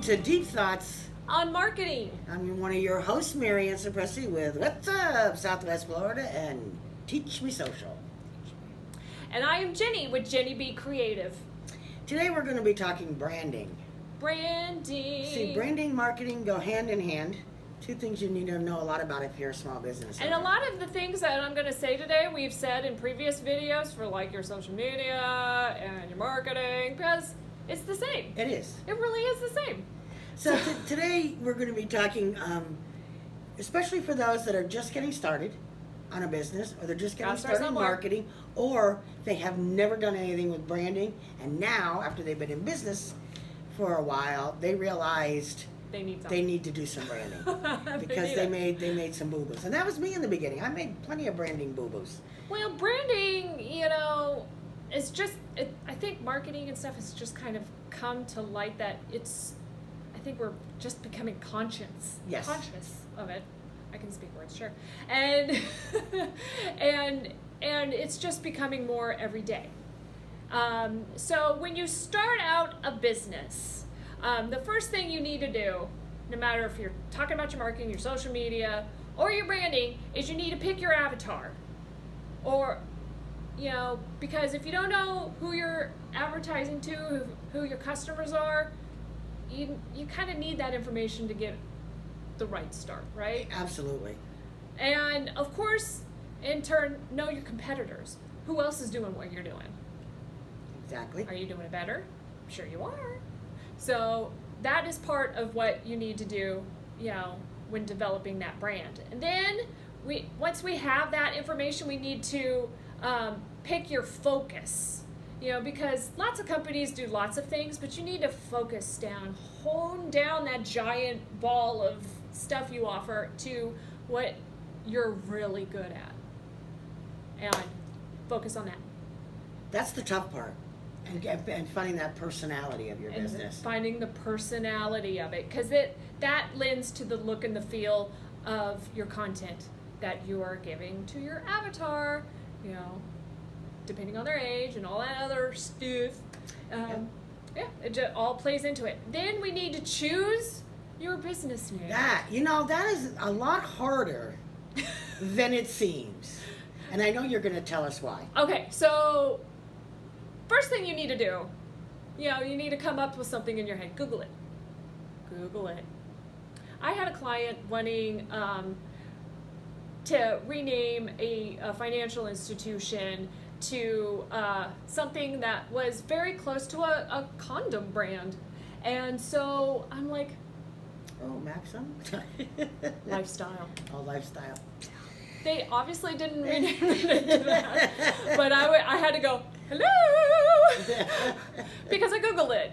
to Deep Thoughts on marketing. I'm one of your hosts, Mary and Cipressy, with What's Up, Southwest Florida, and Teach Me Social. And I am Jenny with Jenny Be Creative. Today we're going to be talking branding. Branding. See, branding, marketing go hand in hand. Two things you need to know a lot about if you're a small business owner. And a lot of the things that I'm going to say today, we've said in previous videos for like your social media and your marketing, because it's the same. It is. It really is the same. So today we're going to be talking, especially for those that are just getting started on a business, or they're just getting started in marketing, or they have never done anything with branding, and now, after they've been in business for a while, they realized they need to do some branding because they made some boo-boos. And that was me in the beginning. I made plenty of branding boo-boos. Well, branding, it's just, I think marketing and stuff has just kind of come to light that I think we're just becoming conscious of it. I can speak words, sure. And and it's just becoming more every day. So when you start out a business, the first thing you need to do, no matter if you're talking about your marketing, your social media, or your branding, is you need to pick your avatar. Or, because if you don't know who you're advertising to, who your customers are, you kind of need that information to get the right start, right? Absolutely. And of course, in turn, know your competitors. Who else is doing what you're doing? Exactly. Are you doing it better? I'm sure you are. So that is part of what you need to do, when developing that brand. And then once we have that information, we need to pick your focus. Because lots of companies do lots of things, but you need to focus down, hone down that giant ball of stuff you offer to what you're really good at. And focus on that. That's the tough part. And finding that personality of your business. Finding the personality of it, because that lends to the look and the feel of your content that you are giving to your avatar, depending on their age and all that other stuff. It just all plays into it. Then we need to choose your business name. That is a lot harder than it seems. And I know you're going to tell us why. Okay, so first thing you need to do, you need to come up with something in your head. Google it. Google it. I had a client wanting to rename a financial institution to something that was very close to a condom brand. And so I'm like, oh, Maxim? Lifestyle. Oh, Lifestyle. They obviously didn't rename it to that, but I had to go, hello, because I Googled it.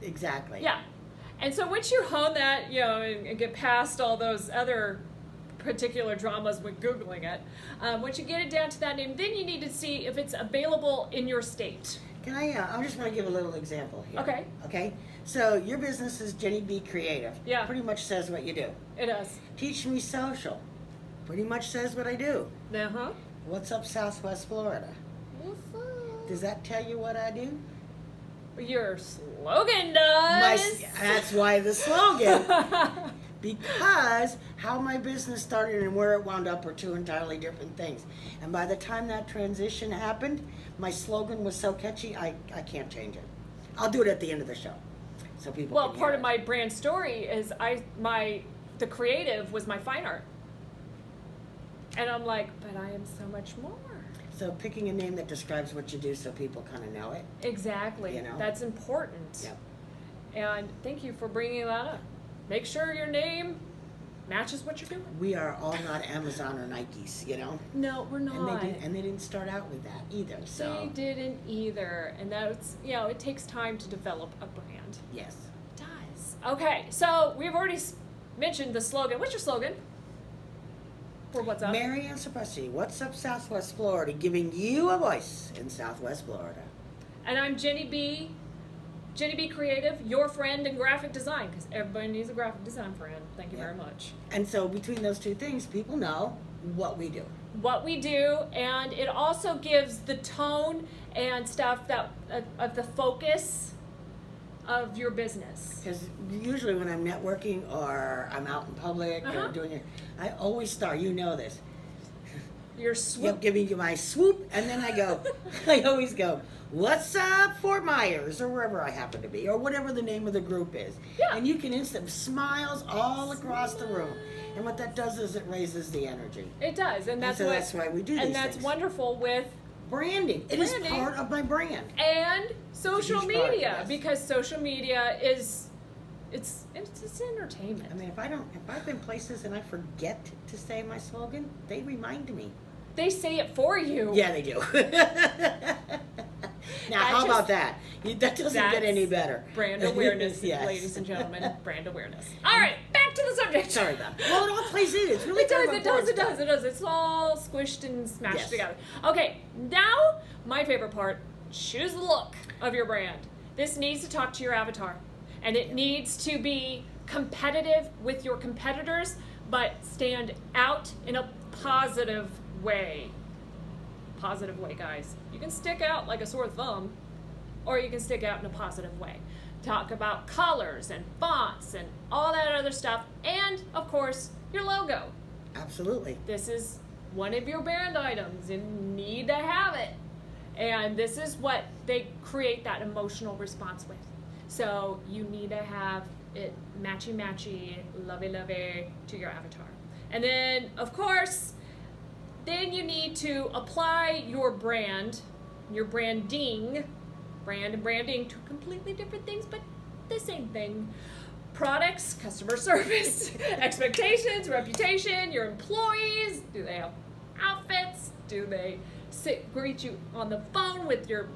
Exactly. Yeah. And so once you hone that, and get past all those other particular dramas with Googling it, once you get it down to that name, then you need to see if it's available in your state. Can I just want to give a little example here. Okay. So your business is Jenny Be Creative. Yeah. Pretty much says what you do. It does. Teach Me Social. Pretty much says what I do. Uh-huh. What's Up, Southwest Florida? Does that tell you what I do? Your slogan does. That's why the slogan. Because how my business started and where it wound up are two entirely different things. And by the time that transition happened, my slogan was so catchy, I can't change it. I'll do it at the end of the show, so people. Well, can part hear of my brand story is the creative was my fine art, and I'm like, but I am so much more. So picking a name that describes what you do, so people kind of know it. Exactly. That's important. Yep. And thank you for bringing that up. Make sure your name matches what you're doing. We are all not Amazon or Nikes, No, we're not. And they didn't start out with that either. So they didn't either, and that's it takes time to develop a brand. Yes, it does. Okay, so we've already mentioned the slogan. What's your slogan for What's Up? Mary and Cipressy, What's Up, Southwest Florida, giving you a voice in Southwest Florida. And I'm Jenny Be Creative, your friend in graphic design, because everybody needs a graphic design friend. Thank you very much. And so between those two things, people know what we do. And it also gives the tone and stuff that of the focus of your business. Because usually when I'm networking or I'm out in public or doing it, I always start, you know this. Your swoop. Giving you my swoop, and then I go, I always go, what's up, Fort Myers, or wherever I happen to be, or whatever the name of the group is. Yeah. And you can instant smiles all across the room. And what that does is it raises the energy. It does, and that's so that's why we do these And that's things. wonderful with Branding. It is part of my brand. and social huge part, media yes. because social media is it's entertainment. I mean, if I've been places and I forget to say my slogan, they remind me. They say it for you. Yeah, they do. Now, how about that? That doesn't get any better. Brand awareness, Yes. ladies and gentlemen. Brand awareness. All right, back to the subject. Sorry about that. Well, it all plays in. It's really It does, kind it of does, it important does, it does. It's all squished and smashed Yes. together. Okay, now my favorite part, choose the look of your brand. This needs to talk to your avatar. And it needs to be competitive with your competitors, but stand out in a positive way. Positive way, guys. You can stick out like a sore thumb, or you can stick out in a positive way. Talk about colors and fonts and all that other stuff, and of course, your logo. Absolutely. This is one of your brand items. You need to have it. And this is what they create that emotional response with. So you need to have it matchy, lovey to your avatar. And then, of course, then you need to apply your brand, your branding, brand and branding, to completely different things, but the same thing. Products, customer service, expectations, reputation, your employees. Do they have outfits? Do they greet you on the phone with your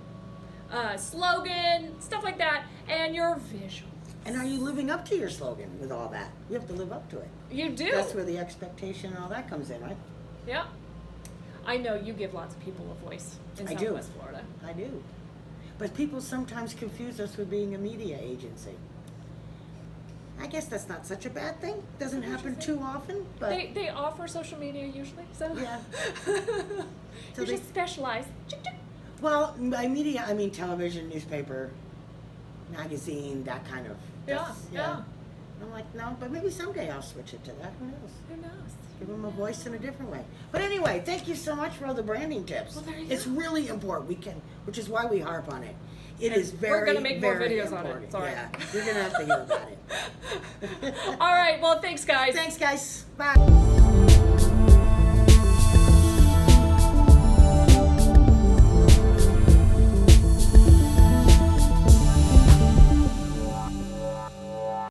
slogan, stuff like that, and your visuals. And are you living up to your slogan with all that? You have to live up to it. You do. That's where the expectation and all that comes in, right? Yeah. I know you give lots of people a voice in I do. Southwest Florida. I do. But people sometimes confuse us with being a media agency. I guess that's not such a bad thing. Doesn't happen too often, but They offer social media usually, so yeah. So you they, just specialize. well, by media I mean television, newspaper, magazine, that kind of. Yeah. I'm like, no, but maybe someday I'll switch it to that. Who knows? Who knows? Give them a voice in a different way. But anyway, thank you so much for all the branding tips. Well, there you It's go. really important. Which is why we harp on it. It And is very, we're gonna make more very videos on it. important. Sorry. Yeah, you're gonna have to hear about it. All right. Well, thanks, guys. Thanks, guys. Bye.